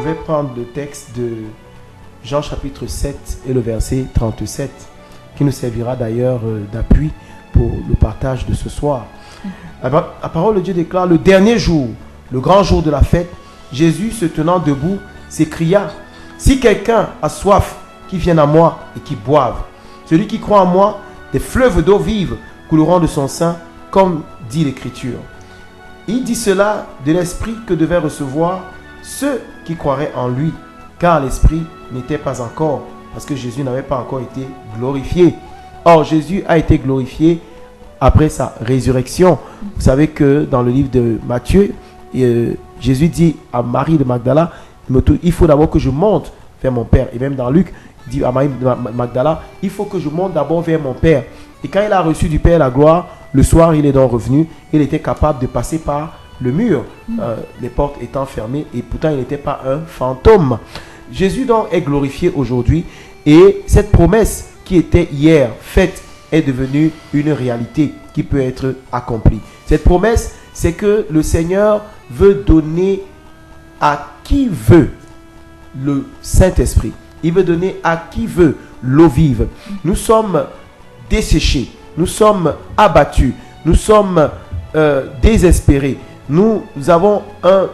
vais prendre le texte de Jean chapitre 7 et le verset 37, qui nous servira d'ailleurs d'appui pour le partage de ce soir. La parole de Dieu déclare: le dernier jour, le grand jour de la fête, Jésus, se tenant debout, s'écria: si quelqu'un a soif, qu'il vienne à moi et qu'il boive. Celui qui croit en moi, des fleuves d'eau vive couleront de son sein, comme dit l'Écriture. Il dit cela de l'Esprit que devaient recevoir ceux qui croiraient en lui, car l'Esprit n'était pas encore, parce que Jésus n'avait pas encore été glorifié. Or, Jésus a été glorifié après sa résurrection. Vous savez que dans le livre de Matthieu, Jésus dit à Marie de Magdala: il faut d'abord que je monte vers mon Père. Et même dans Luc, il dit à Marie de Magdala: il faut que je monte d'abord vers mon Père. Et quand il a reçu du Père la gloire, le soir, il est donc revenu. Il était capable de passer par le mur, les portes étant fermées, et pourtant il n'était pas un fantôme. Jésus donc est glorifié aujourd'hui, et cette promesse qui était hier faite est devenue une réalité qui peut être accomplie. Cette promesse, c'est que le Seigneur veut donner à qui veut le Saint-Esprit. Il veut donner à qui veut l'eau vive. Nous sommes desséchés, nous sommes abattus, nous sommes désespérés. Nous avons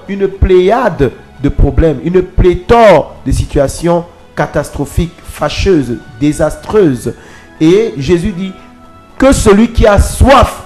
une pléiade de problèmes, une pléthore de situations catastrophiques, fâcheuses, désastreuses. Et Jésus dit que celui qui a soif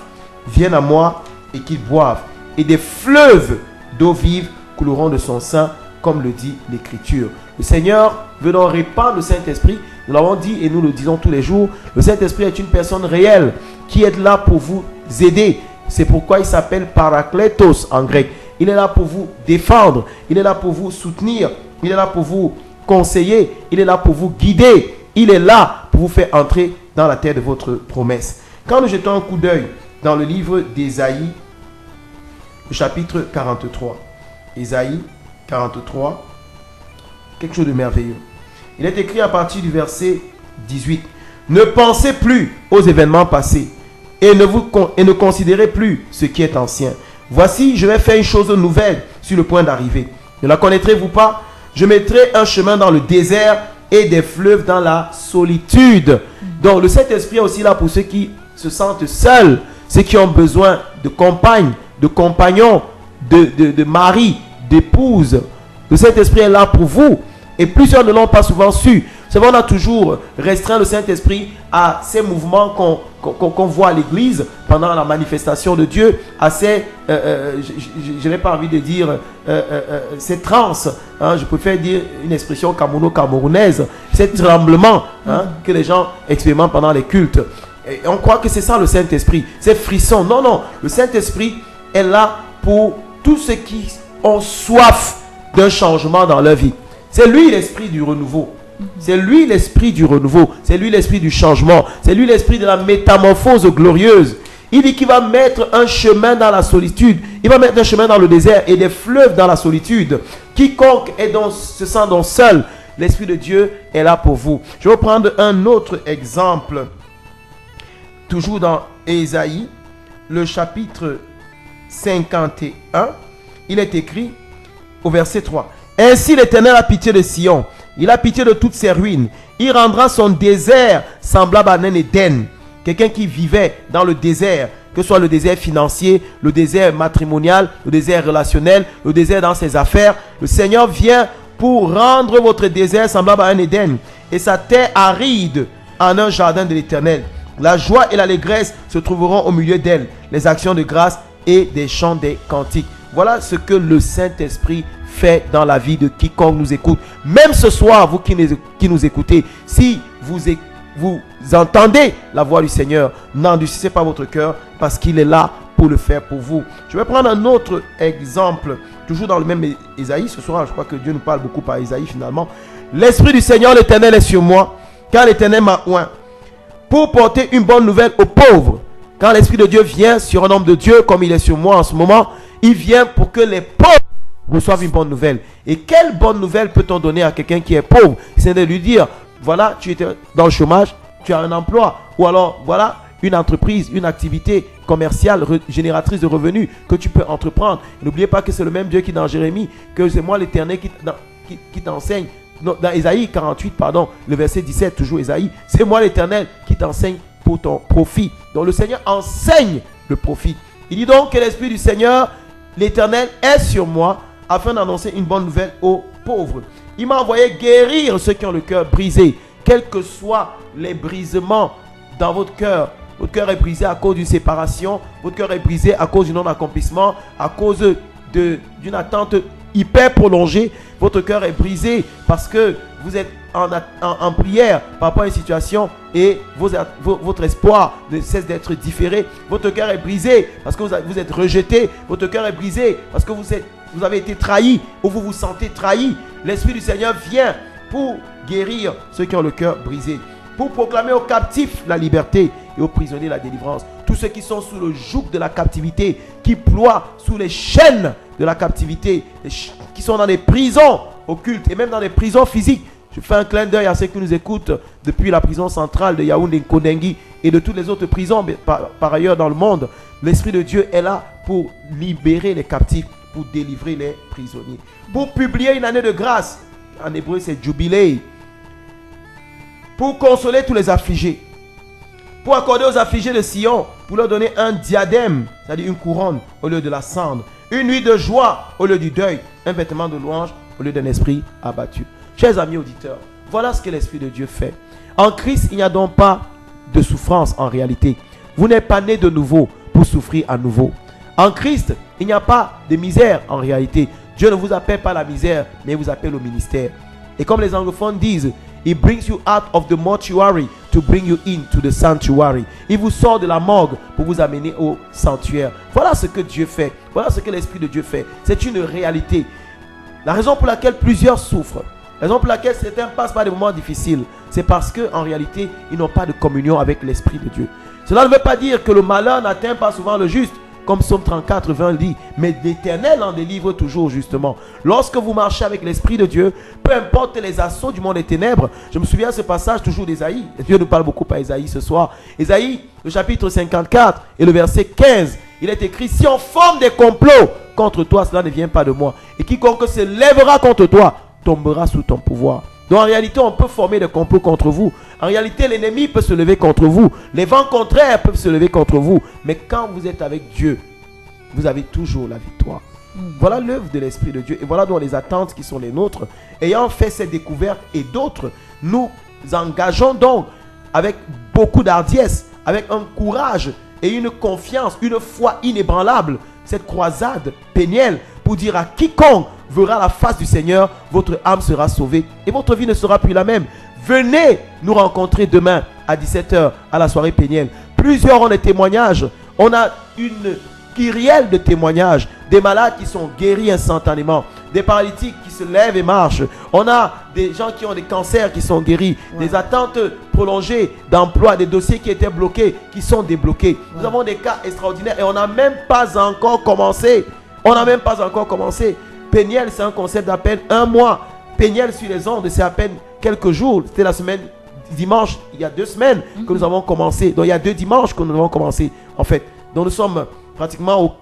vienne à moi et qu'il boive. Et des fleuves d'eau vive couleront de son sein, comme le dit l'Écriture. Le Seigneur veut donc répandre le Saint-Esprit. Nous l'avons dit et nous le disons tous les jours. Le Saint-Esprit est une personne réelle qui est là pour vous aider. C'est pourquoi il s'appelle Parakletos en grec. Il est là pour vous défendre. Il est là pour vous soutenir. Il est là pour vous conseiller. Il est là pour vous guider. Il est là pour vous faire entrer dans la terre de votre promesse. Quand nous jetons un coup d'œil dans le livre d'Ésaïe, le chapitre 43. Ésaïe 43, quelque chose de merveilleux. Il est écrit à partir du verset 18. Ne pensez plus aux événements passés et ne considérez plus ce qui est ancien. Voici, je vais faire une chose nouvelle sur le point d'arriver. Ne la connaîtrez-vous pas? Je mettrai un chemin dans le désert et des fleuves dans la solitude. Donc le Saint-Esprit est aussi là pour ceux qui se sentent seuls, ceux qui ont besoin de compagnes, de compagnons, de mari, d'épouse. Le Saint-Esprit est là pour vous. Et plusieurs ne l'ont pas souvent su. C'est vrai, on a toujours restreint le Saint-Esprit à ces mouvements qu'on voit à l'église pendant la manifestation de Dieu, à ces, je n'ai pas envie de dire ces transes, hein, je préfère dire une expression camerounaise, ces tremblements que les gens expérimentent pendant les cultes. Et on croit que c'est ça le Saint-Esprit, ces frissons. Non, non, le Saint-Esprit est là pour tous ceux qui ont soif d'un changement dans leur vie. C'est lui l'esprit du renouveau. C'est lui l'esprit du renouveau. C'est lui l'esprit du changement. C'est lui l'esprit de la métamorphose glorieuse. Il dit qu'il va mettre un chemin dans la solitude. Il va mettre un chemin dans le désert et des fleuves dans la solitude. Quiconque se sent donc seul, l'Esprit de Dieu est là pour vous. Je vais prendre un autre exemple. Toujours dans Ésaïe, le chapitre 51. Il est écrit au verset 3. Ainsi l'Éternel a pitié de Sion. Il a pitié de toutes ses ruines. Il rendra son désert semblable à un Éden. Quelqu'un qui vivait dans le désert, que ce soit le désert financier, le désert matrimonial, le désert relationnel, le désert dans ses affaires. Le Seigneur vient pour rendre votre désert semblable à un Éden et sa terre aride en un jardin de l'Éternel. La joie et l'allégresse se trouveront au milieu d'elle, les actions de grâce et des chants des cantiques. Voilà ce que le Saint-Esprit fait dans la vie de quiconque nous écoute. Même ce soir, vous qui nous écoutez, si vous entendez la voix du Seigneur, n'endurcissez pas votre cœur parce qu'il est là pour le faire pour vous. Je vais prendre un autre exemple, toujours dans le même Ésaïe. Ce soir, je crois que Dieu nous parle beaucoup par Ésaïe finalement. L'Esprit du Seigneur, l'Éternel est sur moi, car l'Éternel m'a oint pour porter une bonne nouvelle aux pauvres. Quand l'Esprit de Dieu vient sur un homme de Dieu, comme il est sur moi en ce moment, il vient pour que les pauvres reçoivent une bonne nouvelle. Et quelle bonne nouvelle peut-on donner à quelqu'un qui est pauvre? C'est de lui dire, voilà, tu étais dans le chômage, tu as un emploi. Ou alors, voilà, une entreprise, une activité commerciale génératrice de revenus que tu peux entreprendre. N'oubliez pas que c'est le même Dieu qui dans Jérémie, que c'est moi l'Éternel qui... qui t'enseigne. Dans Ésaïe 48, pardon, le verset 17, toujours Ésaïe. C'est moi l'Éternel qui t'enseigne pour ton profit. Donc le Seigneur enseigne le profit. Il dit donc que l'Esprit du Seigneur, l'Éternel, est sur moi afin d'annoncer une bonne nouvelle aux pauvres. Il m'a envoyé guérir ceux qui ont le cœur brisé. Quels que soient les brisements dans votre cœur. Votre cœur est brisé à cause d'une séparation. Votre cœur est brisé à cause du non-accomplissement. À cause d'une attente hyper prolongée. Votre cœur est brisé parce que vous êtes en prière par rapport à une situation et votre espoir ne cesse d'être différé. Votre cœur est brisé parce que vous êtes rejeté. Votre cœur est brisé parce que vous avez été trahi ou vous vous sentez trahi. L'Esprit du Seigneur vient pour guérir ceux qui ont le cœur brisé, pour proclamer aux captifs la liberté et aux prisonniers la délivrance. Tous ceux qui sont sous le joug de la captivité, qui ploient sous les chaînes de la captivité, qui sont dans des prisons occultes et même dans des prisons physiques. Je fais un clin d'œil à ceux qui nous écoutent depuis la prison centrale de Yaoundé Nkondengi et de toutes les autres prisons par ailleurs dans le monde. L'Esprit de Dieu est là pour libérer les captifs, pour délivrer les prisonniers, pour publier une année de grâce. En hébreu, c'est jubilé. Pour consoler tous les affligés. Pour accorder aux affligés de Sion, pour leur donner un diadème, c'est-à-dire une couronne au lieu de la cendre. Une nuit de joie au lieu du deuil. Un vêtement de louange au lieu d'un esprit abattu. Chers amis auditeurs, voilà ce que l'Esprit de Dieu fait. En Christ, il n'y a donc pas de souffrance en réalité. Vous n'êtes pas né de nouveau pour souffrir à nouveau. En Christ, il n'y a pas de misère en réalité. Dieu ne vous appelle pas à la misère, mais il vous appelle au ministère. Et comme les anglophones disent, He brings you out of the mortuary to bring you into the sanctuary. Il vous sort de la morgue pour vous amener au sanctuaire. Voilà ce que Dieu fait. Voilà ce que l'Esprit de Dieu fait. C'est une réalité. La raison pour laquelle plusieurs souffrent, la raison pour laquelle certains passent par des moments difficiles, c'est parce qu'en réalité, ils n'ont pas de communion avec l'Esprit de Dieu. Cela ne veut pas dire que le malheur n'atteint pas souvent le juste, comme Psaume 34, 20 dit, mais l'Éternel en délivre toujours justement. Lorsque vous marchez avec l'Esprit de Dieu, peu importe les assauts du monde des ténèbres, je me souviens de ce passage toujours d'Ésaïe. Dieu nous parle beaucoup par Ésaïe ce soir. Ésaïe, le chapitre 54 et le verset 15, il est écrit, si on forme des complots contre toi, cela ne vient pas de moi. Et quiconque se lèvera contre toi, tombera sous ton pouvoir. Donc en réalité, on peut former des complots contre vous. En réalité, l'ennemi peut se lever contre vous. Les vents contraires peuvent se lever contre vous. Mais quand vous êtes avec Dieu, vous avez toujours la victoire. Voilà l'œuvre de l'Esprit de Dieu. Et voilà donc les attentes qui sont les nôtres. Ayant fait cette découverte et d'autres, nous engageons donc avec beaucoup d'hardiesse, avec un courage et une confiance, une foi inébranlable, cette croisade pénielle pour dire à quiconque verra la face du Seigneur, votre âme sera sauvée et votre vie ne sera plus la même. Venez nous rencontrer demain à 17h à la soirée pénielle. Plusieurs ont des témoignages. On a une kyrielle de témoignages. Des malades qui sont guéris instantanément. Des paralytiques qui se lèvent et marchent. On a des gens qui ont des cancers qui sont guéris. Des attentes prolongées d'emploi. Des dossiers qui étaient bloqués qui sont débloqués. Nous avons des cas extraordinaires et on n'a même pas encore commencé. On n'a même pas encore commencé. Péniel, c'est un concept d'à peine un mois. Péniel sur les ondes, c'est à peine quelques jours. C'était la semaine, dimanche, il y a 2 semaines que nous avons commencé. Donc il y a 2 dimanches que nous avons commencé, en fait. Donc nous sommes pratiquement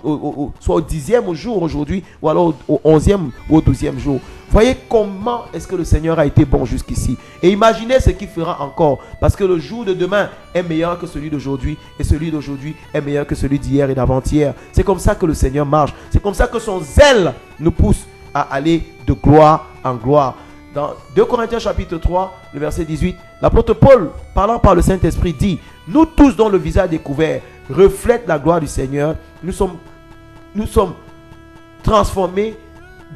soit au 10e jour aujourd'hui, ou alors au 11e ou au 12e jour. Voyez comment est-ce que le Seigneur a été bon jusqu'ici. Et imaginez ce qu'il fera encore. Parce que le jour de demain est meilleur que celui d'aujourd'hui. Et celui d'aujourd'hui est meilleur que celui d'hier et d'avant-hier. C'est comme ça que le Seigneur marche. C'est comme ça que son zèle nous pousse à aller de gloire en gloire. Dans 2 Corinthiens chapitre 3, le verset 18, l'apôtre Paul, parlant par le Saint-Esprit, dit, nous tous dont le visage découvert reflète la gloire du Seigneur, nous sommes transformés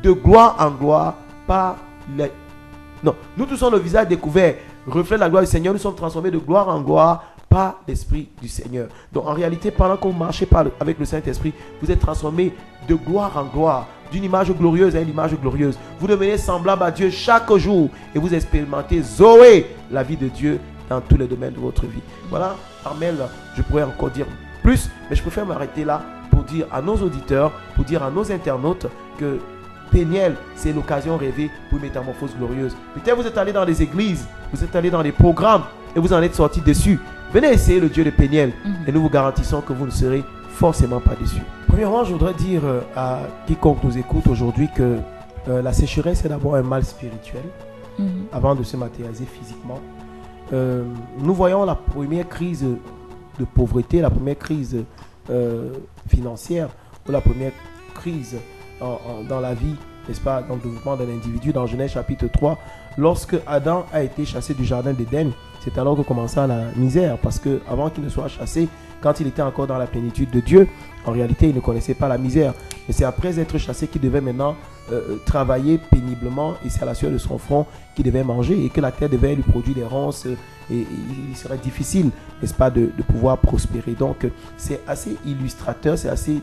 de gloire en gloire par les... Non, nous tous dont le visage découvert reflète la gloire du Seigneur, nous sommes transformés de gloire en gloire par l'Esprit du Seigneur. Donc en réalité, pendant que vous marchez avec le Saint-Esprit, vous êtes transformés de gloire en gloire, d'une image glorieuse à une image glorieuse. Vous devenez semblable à Dieu chaque jour et vous expérimentez Zoé, la vie de Dieu dans tous les domaines de votre vie. Voilà, Armel, je pourrais encore dire plus, mais je préfère m'arrêter là pour dire à nos auditeurs, pour dire à nos internautes que Péniel, c'est l'occasion rêvée pour une métamorphose glorieuse. Peut-être vous êtes allé dans les églises, vous êtes allé dans les programmes et vous en êtes sortis dessus. Venez essayer le Dieu de Péniel et nous vous garantissons que vous ne serez forcément pas déçus. Premièrement, je voudrais dire à quiconque nous écoute aujourd'hui que la sécheresse est d'abord un mal spirituel avant de se matérialiser physiquement. Nous voyons la première crise de pauvreté, la première crise financière, ou la première crise dans la vie, n'est-ce pas, dans le développement d'un individu, dans Genèse chapitre 3, lorsque Adam a été chassé du jardin d'Éden. C'est alors que commença la misère, parce que avant qu'il ne soit chassé, quand il était encore dans la plénitude de Dieu, en réalité, il ne connaissait pas la misère. Mais c'est après être chassé qu'il devait maintenant travailler péniblement, et c'est à la sueur de son front qu'il devait manger, et que la terre devait lui produire des ronces, et il serait difficile, n'est-ce pas, de pouvoir prospérer. Donc, c'est assez illustrateur, c'est assez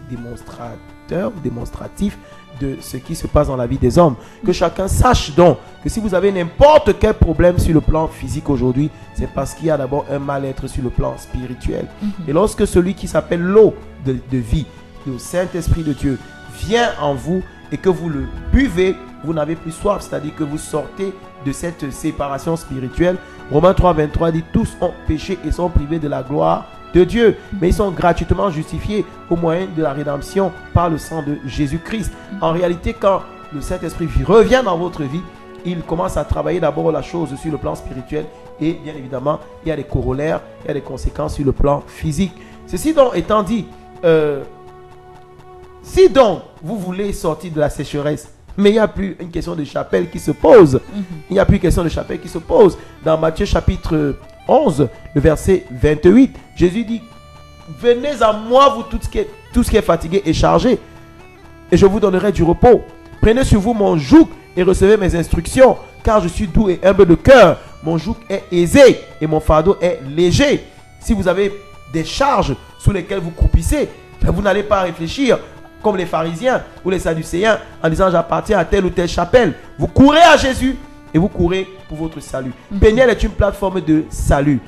démonstratif de ce qui se passe dans la vie des hommes. Que chacun sache donc que si vous avez n'importe quel problème sur le plan physique aujourd'hui, c'est parce qu'il y a d'abord un mal-être sur le plan spirituel. Et lorsque celui qui s'appelle l'eau de vie, le Saint-Esprit de Dieu, vient en vous et que vous le buvez, vous n'avez plus soif, c'est-à-dire que vous sortez de cette séparation spirituelle. Romains 3, 23 dit: tous ont péché et sont privés de la gloire de Dieu, mais ils sont gratuitement justifiés au moyen de la rédemption par le sang de Jésus-Christ. En réalité, quand le Saint-Esprit revient dans votre vie, il commence à travailler d'abord la chose sur le plan spirituel, et bien évidemment, il y a des corollaires, il y a des conséquences sur le plan physique. Ceci donc étant dit, si donc vous voulez sortir de la sécheresse, mais il n'y a plus une question de chapelle qui se pose. Il n'y a plus une question de chapelle qui se pose. Dans Matthieu chapitre 11, le verset 28, Jésus dit: venez à moi, vous tout ce qui est fatigué et chargé, et je vous donnerai du repos. Prenez sur vous mon joug et recevez mes instructions, car je suis doux et humble de cœur. Mon joug est aisé et mon fardeau est léger. Si vous avez des charges sous lesquelles vous croupissez, vous n'allez pas réfléchir comme les pharisiens ou les sadducéens en disant: j'appartiens à telle ou telle chapelle. Vous courez à Jésus et vous courez pour votre salut. Péniel est une plateforme de salut.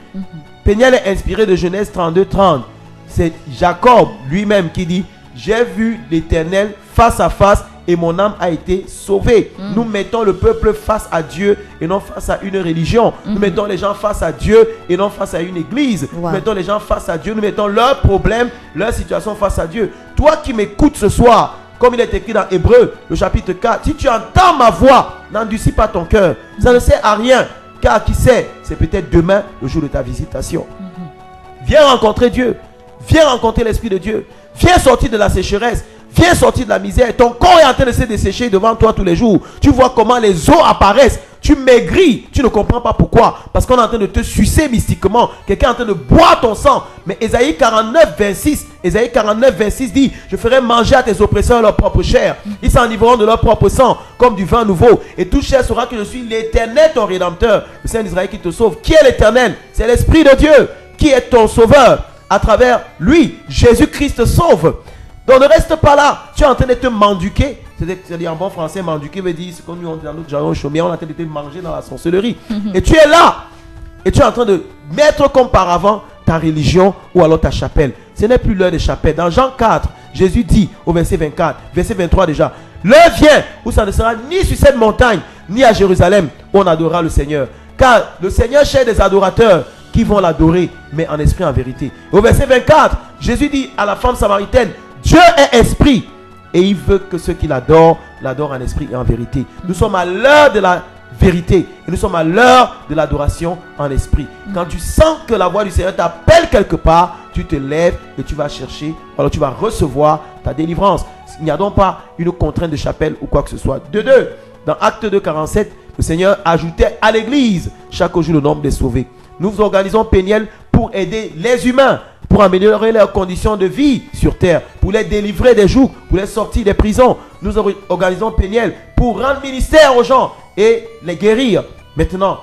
Péniel est inspiré de Genèse 32, 30. C'est Jacob lui-même qui dit: j'ai vu l'Éternel face à face et mon âme a été sauvée. Nous mettons le peuple face à Dieu et non face à une religion. Nous mettons les gens face à Dieu et non face à une église. Nous mettons les gens face à Dieu. Nous mettons leurs problèmes, leur situation face à Dieu. Toi qui m'écoutes ce soir, comme il est écrit dans Hébreux, le chapitre 4, si tu entends ma voix, n'endurcis pas ton cœur. Ça ne sert à rien, car qui sait, c'est peut-être demain le jour de ta visitation. Viens rencontrer Dieu. Viens rencontrer l'Esprit de Dieu. Viens sortir de la sécheresse. Viens sortir de la misère. Ton corps est en train de se dessécher devant toi tous les jours. Tu vois comment les os apparaissent. Tu maigris. Tu ne comprends pas pourquoi. Parce qu'on est en train de te sucer mystiquement. Quelqu'un est en train de boire ton sang. Mais Ésaïe 49, 26 dit: je ferai manger à tes oppresseurs leur propre chair. Ils s'enivreront de leur propre sang comme du vin nouveau. Et toute chair saura que je suis l'Éternel, ton Rédempteur. Le Saint d'Israël qui te sauve. Qui est l'Éternel? C'est l'Esprit de Dieu qui est ton sauveur. À travers lui, Jésus-Christ sauve. Donc ne reste pas là. Tu es en train de te mendiquer. C'est-à-dire en bon français, mendiquer veut dire, c'est comme nous on dit dans notre jargon chaumière, on est en train de te manger dans la sorcellerie. Et tu es là. Et tu es en train de mettre comme par avant ta religion ou alors ta chapelle. Ce n'est plus l'heure des chapelles. Dans Jean 4, Jésus dit au verset 24, verset 23 déjà: l'heure vient où ça ne sera ni sur cette montagne, ni à Jérusalem où on adorera le Seigneur. Car le Seigneur cherche des adorateurs qui vont l'adorer, mais en esprit, en vérité. Au verset 24, Jésus dit à la femme samaritaine: Dieu est esprit, et il veut que ceux qui l'adorent, l'adorent en esprit et en vérité. Nous sommes à l'heure de la vérité, et nous sommes à l'heure de l'adoration en esprit. Quand tu sens que la voix du Seigneur t'appelle quelque part, tu te lèves et tu vas chercher, alors tu vas recevoir ta délivrance. Il n'y a donc pas une contrainte de chapelle ou quoi que ce soit. De deux, dans Acte 2, 47, le Seigneur ajoutait à l'église chaque jour le nombre des sauvés. Nous organisons Péniel pour aider les humains, pour améliorer leurs conditions de vie sur terre, pour les délivrer des jougs, pour les sortir des prisons. Nous organisons Péniel pour rendre ministère aux gens et les guérir. Maintenant,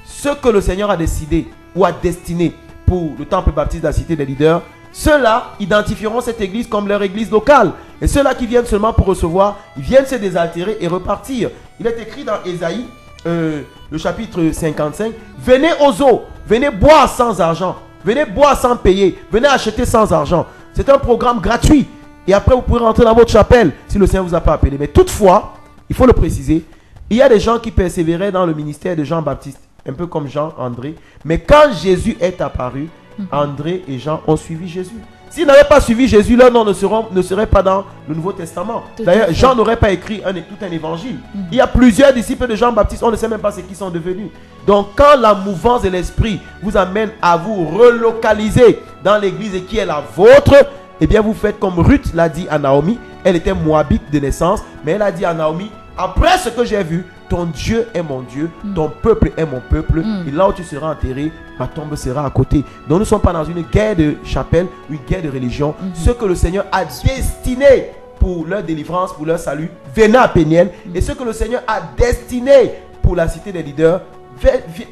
ce que le Seigneur a décidé ou a destiné pour le temple baptiste de la cité des leaders, ceux-là identifieront cette église comme leur église locale. Et ceux-là qui viennent seulement pour recevoir, ils viennent se désaltérer et repartir. Il est écrit dans Ésaïe, le chapitre 55, venez aux eaux, venez boire sans argent, venez boire sans payer, venez acheter sans argent. C'est un programme gratuit. Et après, vous pourrez rentrer dans votre chapelle si le Seigneur ne vous a pas appelé. Mais toutefois, il faut le préciser, il y a des gens qui persévéraient dans le ministère de Jean-Baptiste, un peu comme Jean, André. Mais quand Jésus est apparu, André et Jean ont suivi Jésus. S'ils n'avaient pas suivi Jésus, leur nom ne serait pas dans le Nouveau Testament. D'ailleurs, Jean n'aurait pas écrit tout un évangile. Il y a plusieurs disciples de Jean-Baptiste, on ne sait même pas ce qu'ils sont devenus. Donc, quand la mouvance de l'esprit vous amène à vous relocaliser dans l'église qui est la vôtre, eh bien, vous faites comme Ruth l'a dit à Naomi. Elle était moabite de naissance, mais elle a dit à Naomi, après ce que j'ai vu, ton Dieu est mon Dieu, ton peuple est mon peuple, et là où tu seras enterré, ma tombe sera à côté. Donc nous ne sommes pas dans une guerre de chapelle, une guerre de religion. Ce que le Seigneur a destiné pour leur délivrance, pour leur salut, venez à Péniel. Et ce que le Seigneur a destiné pour la cité des leaders,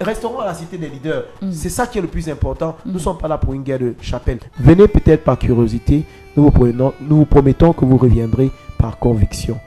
resterons à la cité des leaders. C'est ça qui est le plus important. Nous ne sommes pas là pour une guerre de chapelle. Venez peut-être par curiosité, nous vous promettons que vous reviendrez par conviction.